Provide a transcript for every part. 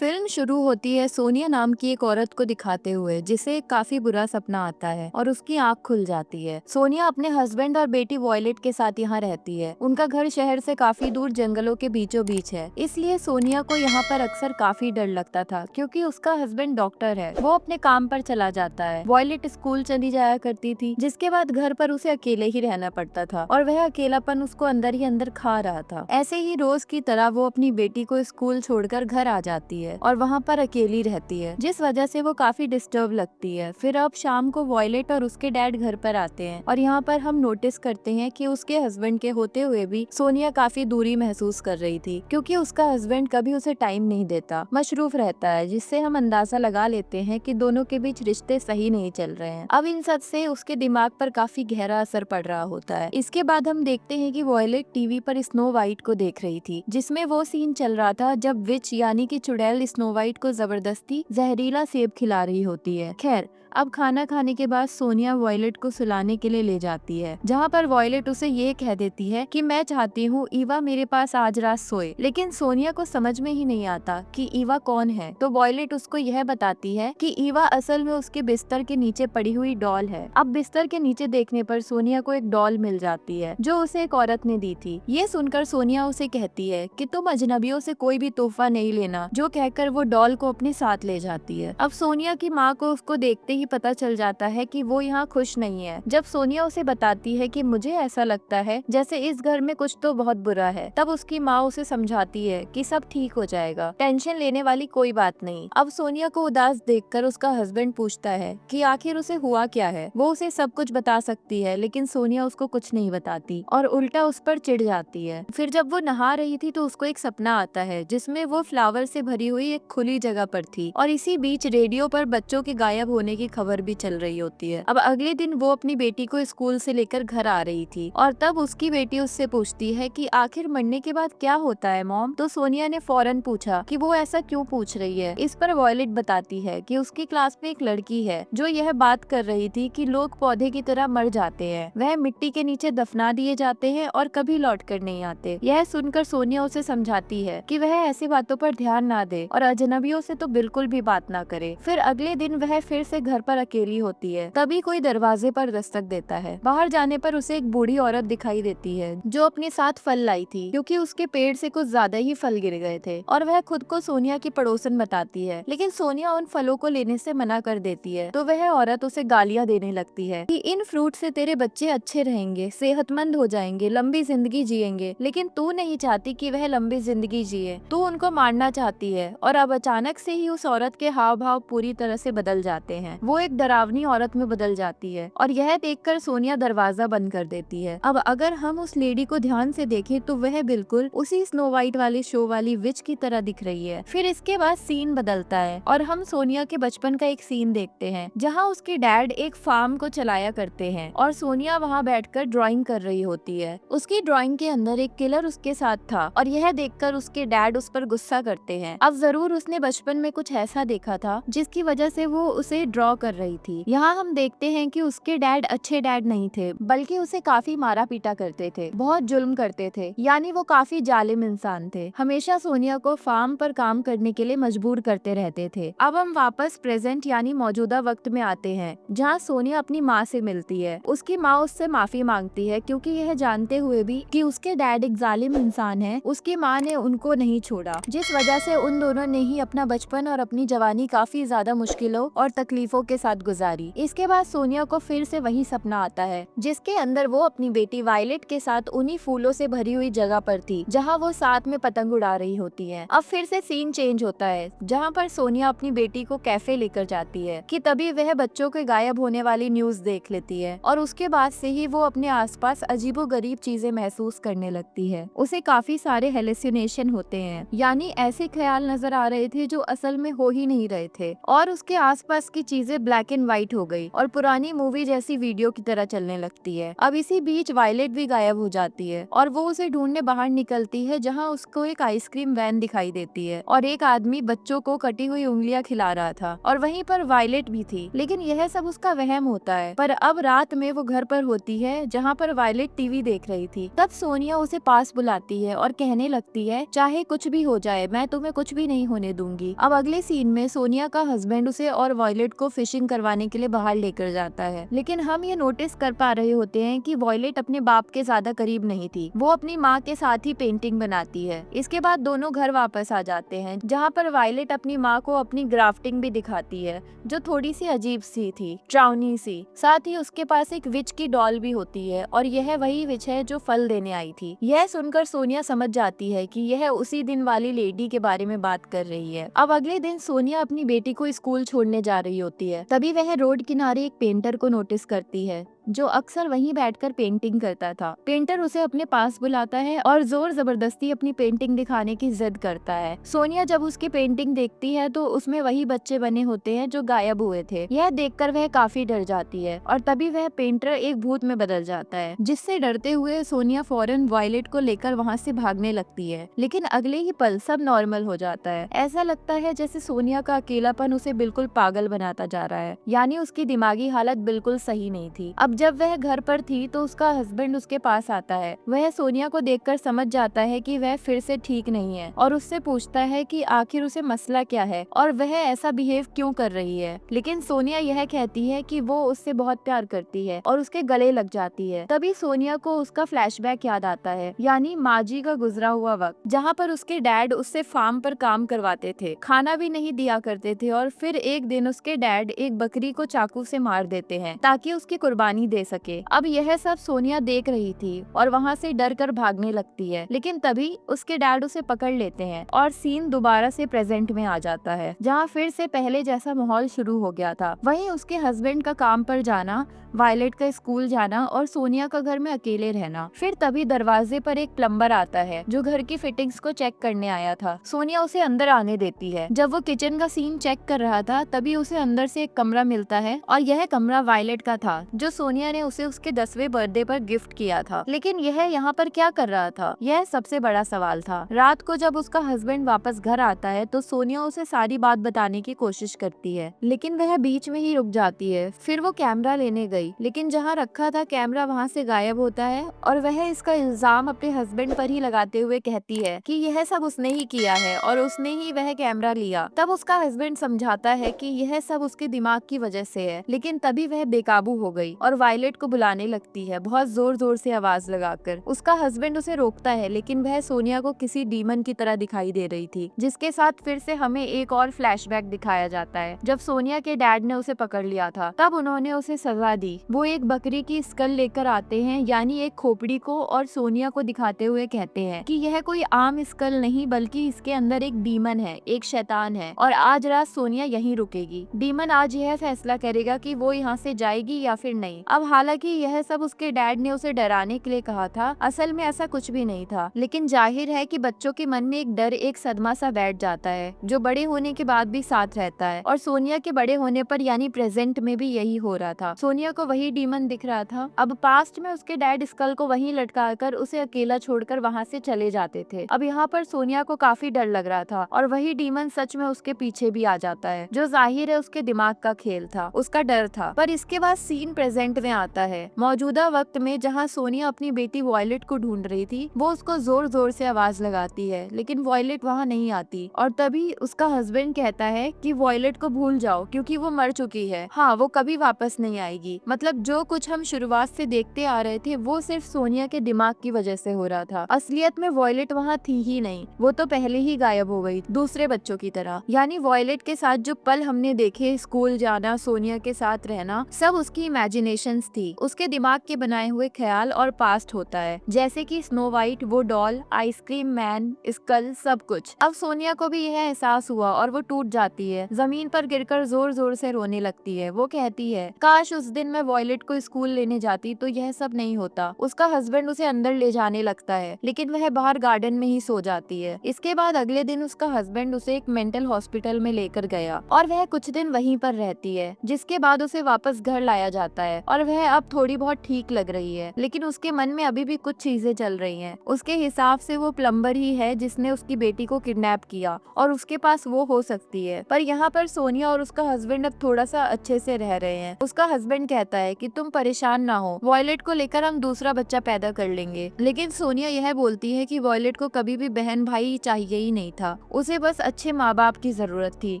Film शुरू होती है सोनिया नाम की एक औरत को दिखाते हुए जिसे एक काफी बुरा सपना आता है और उसकी आंख खुल जाती है। सोनिया अपने हस्बैंड और बेटी वॉयलेट के साथ यहाँ रहती है। उनका घर शहर से काफी दूर जंगलों के बीचों बीच है, इसलिए सोनिया को यहाँ पर अक्सर काफी डर लगता था क्योंकि उसका हस्बैंड डॉक्टर है। वो अपने काम पर चला जाता है। वॉयलेट स्कूल चली जाया करती थी, जिसके बाद घर पर उसे अकेले ही रहना पड़ता था और वह अकेलापन उसको अंदर ही अंदर खा रहा था। ऐसे ही रोज की तरह वो अपनी बेटी को स्कूल छोड़कर घर आ जाती है और वहाँ पर अकेली रहती है, जिस वजह से वो काफी डिस्टर्ब लगती है। फिर अब शाम को वॉयलेट और उसके डैड घर पर आते हैं और यहाँ पर हम नोटिस करते हैं कि उसके हस्बैंड के होते हुए भी सोनिया काफी दूरी महसूस कर रही थी क्योंकि उसका हस्बैंड कभी उसे टाइम नहीं देता, मशरूफ रहता है, जिससे हम अंदाजा लगा लेते हैं कि दोनों के बीच रिश्ते सही नहीं चल रहे हैं। अब इन सच से उसके दिमाग पर काफी गहरा असर पड़ रहा होता है। इसके बाद हम देखते हैं कि वॉयलेट टीवी पर स्नो वाइट को देख रही थी, जिसमें वो सीन चल रहा था जब विच यानी कि चुड़ैल स्नो वाइट को जबरदस्ती जहरीला सेब खिला रही होती है। खैर, अब खाना खाने के बाद सोनिया वॉयलेट को सुलाने के लिए ले जाती है, जहाँ पर वॉयलेट उसे ये कह देती है कि मैं चाहती हूँ ईवा मेरे पास आज रात सोए। लेकिन सोनिया को समझ में ही नहीं आता कि ईवा कौन है, तो वॉयलेट उसको यह बताती है कि ईवा असल में उसके बिस्तर के नीचे पड़ी हुई डॉल है। अब बिस्तर के नीचे देखने पर सोनिया को एक डॉल मिल जाती है जो उसे एक औरत ने दी थी। ये सुनकर सोनिया उसे कहती है कि तुम अजनबियों से कोई भी तोहफा नहीं लेना, जो कहकर वो डॉल को अपने साथ ले जाती है। अब सोनिया की माँ को उसको देखते ही पता चल जाता है कि वो यहाँ खुश नहीं है। जब सोनिया उसे बताती है कि मुझे ऐसा लगता है जैसे इस घर में कुछ तो बहुत बुरा है, तब उसकी माँ उसे समझाती है कि सब ठीक हो जाएगा, टेंशन लेने वाली कोई बात नहीं। अब सोनिया को उदास देखकर उसका हस्बैंड पूछता है कि आखिर उसे हुआ क्या है। वो उसे सब कुछ बता सकती है, लेकिन सोनिया उसको कुछ नहीं बताती और उल्टा उस पर चिढ़ जाती है। फिर जब वो नहा रही थी तो उसको एक सपना आता है जिसमें वो फ्लावर से भरी हुई एक खुली जगह पर थी और इसी बीच रेडियो पर बच्चों के गायब होने की खबर भी चल रही होती है। अब अगले दिन वो अपनी बेटी को स्कूल से लेकर घर आ रही थी और तब उसकी बेटी उससे पूछती है कि आखिर मरने के बाद क्या होता है मॉम। तो सोनिया ने फौरन पूछा कि वो ऐसा क्यों पूछ रही है। इस पर वॉयलेट बताती है कि उसकी क्लास में एक लड़की है जो यह बात कर रही थी कि लोग पौधे की तरह मर जाते हैं, वह मिट्टी के नीचे दफना दिए जाते हैं और कभी लौट कर नहीं आते। यह सुनकर सोनिया उसे समझाती है कि वह ऐसी बातों पर ध्यान ना दे और अजनबियों से तो बिल्कुल भी बात ना करे। फिर अगले दिन वह फिर से घर पर अकेली होती है, तभी कोई दरवाजे पर दस्तक देता है। बाहर जाने पर उसे एक बूढ़ी औरत दिखाई देती है जो अपने साथ फल लाई थी, क्योंकि उसके पेड़ से कुछ ज्यादा ही फल गिर गए थे और वह खुद को सोनिया की पड़ोसन बताती है। लेकिन सोनिया उन फलों को लेने से मना कर देती है, तो वह औरत उसे गालियां देने लगती है कि इन फ्रूट से तेरे बच्चे अच्छे रहेंगे, सेहतमंद हो जाएंगे, लंबी जिंदगी जिएंगे, लेकिन तू नहीं चाहती कि वह लंबी जिंदगी जिए, तू उनको मारना चाहती है। और अब अचानक से ही उस औरत के हाव भाव पूरी तरह से बदल जाते हैं, वो एक डरावनी औरत में बदल जाती है और यह देखकर सोनिया दरवाजा बंद कर देती है। अब अगर हम उस लेडी को ध्यान से देखें तो वह बिल्कुल उसी स्नो वाइट वाले शो वाली विच की तरह दिख रही है। फिर इसके बाद सीन बदलता है और हम सोनिया के बचपन का एक सीन देखते हैं जहाँ उसके डैड एक फार्म को चलाया करते हैं और सोनिया वहाँ बैठकर ड्राइंग कर रही होती है। उसकी ड्राइंग के अंदर एक किलर उसके साथ था और यह देखकर उसके डैड उस पर गुस्सा करते हैं। अब जरूर उसने बचपन में कुछ ऐसा देखा था जिसकी वजह से वो उसे ड्रॉ कर रही थी। यहाँ हम देखते हैं कि उसके डैड अच्छे डैड नहीं थे, बल्कि उसे काफी मारा पीटा करते थे, बहुत जुल्म करते थे, यानी वो काफी जालिम इंसान थे। हमेशा सोनिया को फार्म पर काम करने के लिए मजबूर करते रहते थे। अब हम वापस प्रेजेंट यानी मौजूदा वक्त में आते हैं, जहाँ सोनिया अपनी माँ से मिलती है। उसकी माँ उससे माफी मांगती है क्योंकि यह जानते हुए भी कि उसके डैड एक जालिम इंसान है, उसकी माँ ने उनको नहीं छोड़ा, जिस वजह से उन दोनों ने ही अपना बचपन और अपनी जवानी काफी ज्यादा मुश्किलों और तकलीफों के साथ गुजारी। इसके बाद सोनिया को फिर से वही सपना आता है जिसके अंदर वो अपनी बेटी वायलेट के साथ उन्हीं फूलों से भरी हुई जगह पर थी जहाँ वो साथ में पतंग उड़ा रही होती है। अब फिर से सीन चेंज होता है जहाँ पर सोनिया अपनी बेटी को कैफे लेकर जाती है कि तभी वह बच्चों के गायब होने वाली न्यूज देख लेती है और उसके बाद से ही वो अपने आसपास अजीबोगरीब चीजें महसूस करने लगती है। उसे काफी सारे हेलुसिनेशन होते हैं, यानी ऐसे ख्याल नजर आ रहे थे जो असल में हो ही नहीं रहे थे और उसके आसपास की चीजें ब्लैक एंड व्हाइट हो गई और पुरानी मूवी जैसी वीडियो की तरह चलने लगती है। अब इसी बीच वायलेट भी गायब हो जाती है और वो उसे ढूंढने बाहर निकलती है, जहाँ उसको एक आइसक्रीम वैन दिखाई देती है और एक आदमी बच्चों को कटी हुई उंगलियां खिला रहा था और वहीं पर वायलेट भी थी। लेकिन यह सब उसका वहम होता है। पर अब रात में वो घर पर होती है, जहाँ पर वायलेट टीवी देख रही थी। तब सोनिया उसे पास बुलाती है और कहने लगती है, चाहे कुछ भी हो जाए मैं तुम्हें कुछ भी नहीं होने दूंगी। अब अगले सीन में सोनिया का हस्बैंड उसे और वायलेट को फिशिंग करवाने के लिए बाहर लेकर जाता है। लेकिन हम ये नोटिस कर पा रहे होते हैं कि वायलेट अपने बाप के ज्यादा करीब नहीं थी। वो अपनी माँ के साथ ही पेंटिंग बनाती है। इसके बाद दोनों घर वापस आ जाते हैं, जहाँ पर वायलेट अपनी माँ को अपनी ग्राफ्टिंग भी दिखाती है, जो थोड़ी सी अजीब सी थी, ट्राउनी सी। साथ ही उसके पास एक विच की डॉल भी होती है और यह वही विच है जो फल देने आई थी। यह सुनकर सोनिया समझ जाती है कि यह उसी दिन वाली लेडी के बारे में बात कर रही है। अब अगले दिन सोनिया अपनी बेटी को स्कूल छोड़ने जा रही होती है। तभी वह रोड किनारे एक पेंटर को नोटिस करती है, जो अक्सर वहीं बैठकर पेंटिंग करता था। पेंटर उसे अपने पास बुलाता है और जोर जबरदस्ती अपनी पेंटिंग दिखाने की जिद करता है। सोनिया जब उसकी पेंटिंग देखती है तो उसमें वही बच्चे बने होते हैं जो गायब हुए थे। यह देखकर वह काफी डर जाती है और तभी वह पेंटर एक भूत में बदल जाता है, जिससे डरते हुए सोनिया फौरन वायलेट को लेकर वहाँ से भागने लगती है। लेकिन अगले ही पल सब नॉर्मल हो जाता है। ऐसा लगता है जैसे सोनिया का अकेलापन उसे बिल्कुल पागल बनाता जा रहा है, यानी उसकी दिमागी हालत बिल्कुल सही नहीं थी। अब जब वह घर पर थी तो उसका हस्बैंड उसके पास आता है। वह सोनिया को देखकर समझ जाता है कि वह फिर से ठीक नहीं है और उससे पूछता है कि आखिर उसे मसला क्या है और वह ऐसा बिहेव क्यों कर रही है। लेकिन सोनिया यह कहती है कि वो उससे बहुत प्यार करती है और उसके गले लग जाती है। तभी सोनिया को उसका फ्लैशबैक याद आता है, यानी माजी का गुजरा हुआ वक्त, जहाँ पर उसके डैड उससे फार्म पर काम करवाते थे, खाना भी नहीं दिया करते थे और फिर एक दिन उसके डैड एक बकरी को चाकू से मार देते हैं ताकि उसकी कुर्बानी दे सके। अब यह सब सोनिया देख रही थी और वहाँ से डर कर भागने लगती है। लेकिन तभी उसके डैड उसे पकड़ लेते हैं और सीन दोबारा से प्रेजेंट में आ जाता है, जहाँ फिर से पहले जैसा माहौल शुरू हो गया था। वहीं उसके हस्बैंड का काम पर जाना, वायलेट का स्कूल जाना और सोनिया का घर में अकेले रहना। फिर तभी दरवाजे पर एक प्लम्बर आता है जो घर की फिटिंग्स को चेक करने आया था। सोनिया उसे अंदर आने देती है। जब वो किचन का सीन चेक कर रहा था तभी उसे अंदर से एक कमरा मिलता है और यह कमरा वायलेट का था, जो सोनिया ने उसे उसके 10वें बर्थडे पर गिफ्ट किया था। लेकिन यह यहाँ पर क्या कर रहा था, यह सबसे बड़ा सवाल था। रात को जब उसका हस्बैंड वापस घर आता है तो सोनिया उसे सारी बात बताने की कोशिश करती है, लेकिन वह बीच में ही रुक जाती है। फिर वो कैमरा लेने गई, लेकिन जहाँ रखा था कैमरा वहाँ से गायब होता है और वह इसका इल्जाम अपने हस्बैंड पर ही लगाते हुए कहती है कि यह सब उसने ही किया है और उसने ही वह कैमरा लिया। तब उसका हस्बैंड समझाता है कि यह सब उसके दिमाग की वजह से है। लेकिन तभी वह बेकाबू हो गई और वायलेट को बुलाने लगती है, बहुत जोर जोर से आवाज लगाकर। उसका हस्बैंड उसे रोकता है, लेकिन वह सोनिया को किसी डीमन की तरह दिखाई दे रही थी, जिसके साथ फिर से हमें एक और फ्लैशबैक दिखाया जाता है। जब सोनिया के डैड ने उसे पकड़ लिया था तब उन्होंने उसे सजा दी। वो एक बकरी की स्कल लेकर आते हैं, यानी एक खोपड़ी को, और सोनिया को दिखाते हुए कहते हैं कि यह कोई आम स्कल नहीं बल्कि इसके अंदर एक डीमन है, एक शैतान है और आज रात सोनिया यहीं रुकेगी। डीमन आज यह फैसला करेगा कि वो यहाँ से जाएगी या फिर नहीं। अब हालांकि यह सब उसके डैड ने उसे डराने के लिए कहा था, असल में ऐसा कुछ भी नहीं था। लेकिन जाहिर है कि बच्चों के मन में एक डर, एक सदमा सा बैठ जाता है जो बड़े होने के बाद भी साथ रहता है। और सोनिया के बड़े होने पर यानी प्रेजेंट में भी यही हो रहा था। सोनिया को वही डीमन दिख रहा था। अब पास्ट में उसके डैड स्कल को वहीं लटकाकर उसे अकेला छोड़कर वहाँ से चले जाते थे। अब यहाँ पर सोनिया को काफी डर लग रहा था और वही डीमन सच में उसके पीछे भी आ जाता है, जो जाहिर है उसके दिमाग का खेल था, उसका डर था। पर इसके बाद सीन प्रेजेंट में आता है, मौजूदा वक्त में, जहाँ सोनिया अपनी बेटी वायलेट को ढूंढ रही थी। वो उसको जोर जोर से आवाज लगाती है, लेकिन वायलेट वहाँ नहीं आती और तभी उसका हस्बैंड कहता है कि वायलेट को भूल जाओ क्योंकि वो मर चुकी है। हाँ, वो कभी वापस नहीं आएगी। मतलब जो कुछ हम शुरुआत से देखते आ रहे थे वो सिर्फ सोनिया के दिमाग की वजह से हो रहा था। असलियत में वायलेट वहाँ थी ही नहीं, वो तो पहले ही गायब हो गई, दूसरे बच्चों की तरह। यानी वायलेट के साथ जो पल हमने देखे, स्कूल जाना, सोनिया के साथ रहना, सब उसकी इमेजिनेशन इमेजिनेशंस थी, उसके दिमाग के बनाए हुए ख्याल और पास्ट होता है, जैसे कि स्नो वाइट, वो डॉल, आइसक्रीम मैन, स्कल, सब कुछ। अब सोनिया को भी यह एहसास हुआ और वो टूट जाती है, जमीन पर गिरकर जोर जोर से रोने लगती है। वो कहती है, काश उस दिन मैं वॉयलेट को स्कूल लेने जाती तो यह सब नहीं होता। उसका हस्बैंड उसे अंदर ले जाने लगता है, लेकिन वह बाहर गार्डन में ही सो जाती है। इसके बाद अगले दिन उसका हस्बैंड उसे एक मेंटल हॉस्पिटल में लेकर गया और वह कुछ दिन वहीं पर रहती है, जिसके बाद उसे वापस घर लाया जाता है और वह अब थोड़ी बहुत ठीक लग रही है, लेकिन उसके मन में अभी भी कुछ चीजें चल रही हैं। उसके हिसाब से वो प्लम्बर ही है जिसने उसकी बेटी को किडनैप किया और उसके पास वो हो सकती है। पर यहाँ पर सोनिया और उसका हस्बैंड अब थोड़ा सा अच्छे से रह रहे हैं। उसका हस्बैंड कहता है कि तुम परेशान ना हो, वॉयलेट को लेकर हम दूसरा बच्चा पैदा कर लेंगे। लेकिन सोनिया यह बोलती है कि वॉयलेट को कभी भी बहन भाई चाहिए ही नहीं था, उसे बस अच्छे माँ बाप की जरूरत थी।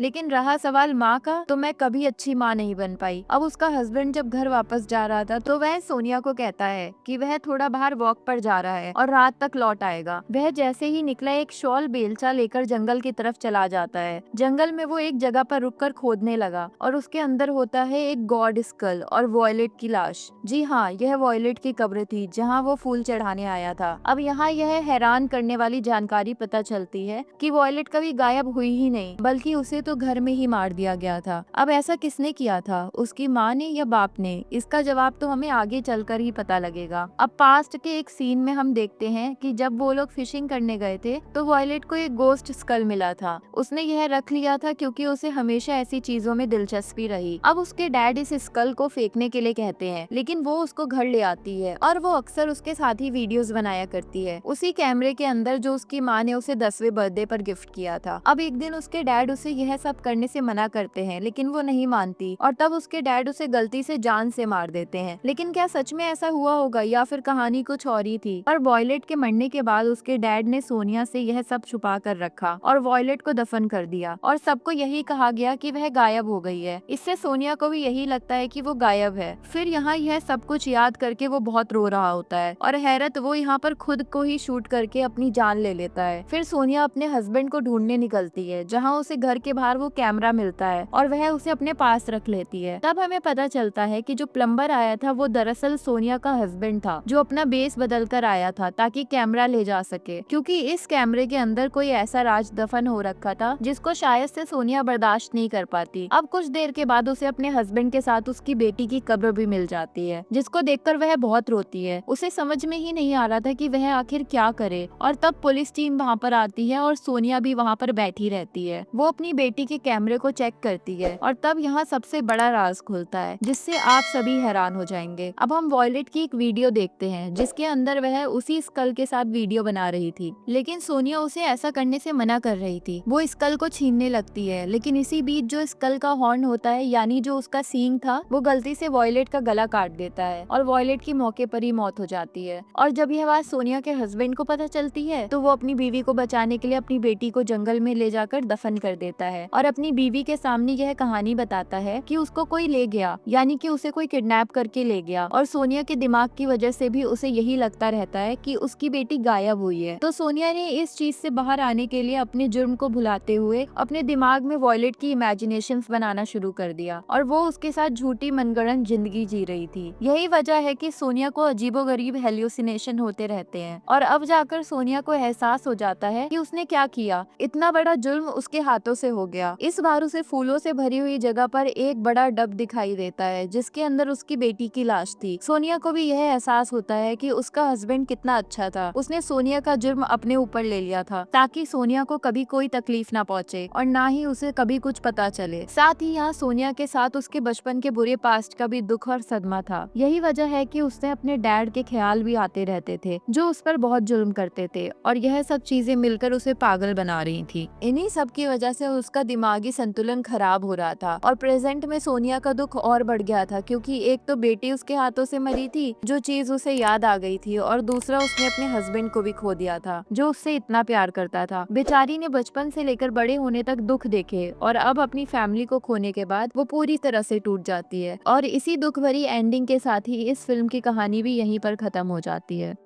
लेकिन रहा सवाल माँ का, तो मैं कभी अच्छी माँ नहीं बन पाई। अब उसका हस्बैंड जब घर वापस जा रहा था तो वह सोनिया को कहता है कि वह थोड़ा बाहर वॉक पर जा रहा है और रात तक लौट आएगा। वह जैसे ही निकला एक शॉल बेलचा लेकर जंगल की तरफ चला जाता है। जंगल में वो एक जगह पर रुककर खोदने लगा और उसके अंदर होता है एक गॉड स्कल और वॉयलेट की लाश। जी हाँ, यह वॉयलेट की कब्र थी जहाँ वो फूल चढ़ाने आया था। अब यहाँ यह हैरान करने वाली जानकारी पता चलती है कि वॉयलेट कभी गायब हुई ही नहीं, बल्कि उसे तो घर में ही मार दिया गया था। अब ऐसा किसने किया था, उसकी माँ ने या बाप ने? इसका जवाब तो हमें आगे चलकर ही पता लगेगा। अब पास्ट के एक सीन में हम देखते हैं कि जब वो लोग फिशिंग करने गए थे तो वॉयलेट को एक गोस्ट स्कल मिला था। उसने यह रख लिया था क्योंकि उसे हमेशा ऐसी चीजों में दिलचस्पी रही। अब उसके डैड इस स्कल को फेंकने के लिए कहते हैं, लेकिन वो उसको घर ले आती है और वो अक्सर उसके साथ ही वीडियोस बनाया करती है, उसी कैमरे के अंदर जो उसकी माँ ने उसे 10वें बर्थडे पर गिफ्ट किया था। अब एक दिन उसके डैड उसे यह सब करने से मना करते हैं, लेकिन वो नहीं मानती और तब उसके डैड उसे गलती से जान से मार देते हैं। लेकिन क्या सच में ऐसा हुआ होगा या फिर कहानी कुछ और ही थी? पर वॉयलेट के मरने के बाद उसके डैड ने सोनिया से यह सब छुपा कर रखा और वॉयलेट को दफन कर दिया और सबको यही कहा गया कि वह गायब हो गई है। इससे सोनिया को भी यही लगता है कि वो गायब है। फिर यहाँ यह सब कुछ याद करके वो बहुत रो रहा होता है और हैरत वो यहाँ पर खुद को ही शूट करके अपनी जान ले लेता है। फिर सोनिया अपने हस्बैंड को ढूंढने निकलती है, जहाँ उसे घर के बाहर वो कैमरा मिलता है और वह उसे अपने पास रख लेती है। तब हमें पता चलता है कि जो प्लम्बर आया था वो दरअसल सोनिया का हस्बैंड था, जो अपना बेस बदल कर आया था ताकि कैमरा ले जा सके, क्योंकि इस कैमरे के अंदर कोई ऐसा राज दफन हो रखा था जिसको शायद से सोनिया बर्दाश्त नहीं कर पाती। अब कुछ देर के बाद उसे अपने हस्बैंड के साथ उसकी बेटी की कब्र भी मिल जाती है, जिसको देखकर वह बहुत रोती है। उसे समझ में ही नहीं आ रहा था कि वह आखिर क्या करे और तब पुलिस टीम वहाँ पर आती है और सोनिया भी वहाँ पर बैठी रहती है। वो अपनी बेटी के कैमरे को चेक करती है और तब यहाँ सबसे बड़ा राज खुलता है, जिससे आप सभी हैरान हो जाएंगे। अब हम वॉयलेट की एक वीडियो देखते हैं जिसके अंदर वह उसी स्कल के साथ वीडियो बना रही थी, लेकिन सोनिया उसे ऐसा करने से मना कर रही थी। वो स्कल को छीनने लगती है, लेकिन इसी बीच जो स्कल का हॉर्न होता है, यानी जो उसका सींग था, वो गलती से वॉयलेट का गला काट देता है और वॉयलेट की मौके पर ही मौत हो जाती है। और जब यह बात सोनिया के हस्बैंड को पता चलती है तो वो अपनी बीवी को बचाने के लिए अपनी बेटी को जंगल में ले जाकर दफन कर देता है और अपनी बीवी के सामने यह कहानी बताता है कि उसको कोई ले गया, यानी कि उसे कोई किडनैप करके ले गया और सोनिया के दिमाग की वजह से भी उसे यही लगता रहता है कि उसकी बेटी गायब हुई है। तो सोनिया ने इस चीज से बाहर आने के लिए अपने जुर्म को भुलाते हुए अपने दिमाग में वॉयलेट की इमेजिनेशंस बनाना शुरू कर दिया और वो उसके साथ झूठी मनगढ़ंत जिंदगी जी रही थी। यही वजह है कि सोनिया को अजीबोगरीब हेल्यूसिनेशन होते रहते हैं और अब जाकर सोनिया को एहसास हो जाता है कि उसने क्या किया, इतना बड़ा जुर्म उसके हाथों से हो गया। इस बार उसे फूलों से भरी हुई जगह पर एक बड़ा डब दिखाई देता है जिसके अंदर उसकी बेटी की लाश थी। सोनिया को भी यह एहसास होता है कि उसका हस्बैंड कितना अच्छा था, उसने सोनिया का जुर्म अपने ऊपर ले लिया था ताकि सोनिया को कभी कोई तकलीफ ना पहुंचे और ना ही उसे कभी कुछ पता चले। साथ ही यहाँ सोनिया के साथ उसके बचपन के बुरे पास्ट का भी दुख और सदमा था। यही वजह है कि उसने अपने डैड के ख्याल भी आते रहते थे जो उस पर बहुत जुल्म करते थे और यह सब चीजें मिलकर उसे पागल बना रही थी। इन्हीं सब की वजह से उसका दिमागी संतुलन खराब हो रहा था और प्रेजेंट में सोनिया का दुख और बढ़ गया था, क्योंकि एक तो बेटी उसके हाथों से मरी थी जो चीज उसे याद आ गई थी और दूसरा उसने अपने हस्बैंड को भी खो दिया था जो उससे इतना प्यार करता था। बेचारी ने बचपन से लेकर बड़े होने तक दुख देखे और अब अपनी फैमिली को खोने के बाद वो पूरी तरह से टूट जाती है और इसी दुख भरी एंडिंग के साथ ही इस फिल्म की कहानी भी यहीं पर खत्म हो जाती है।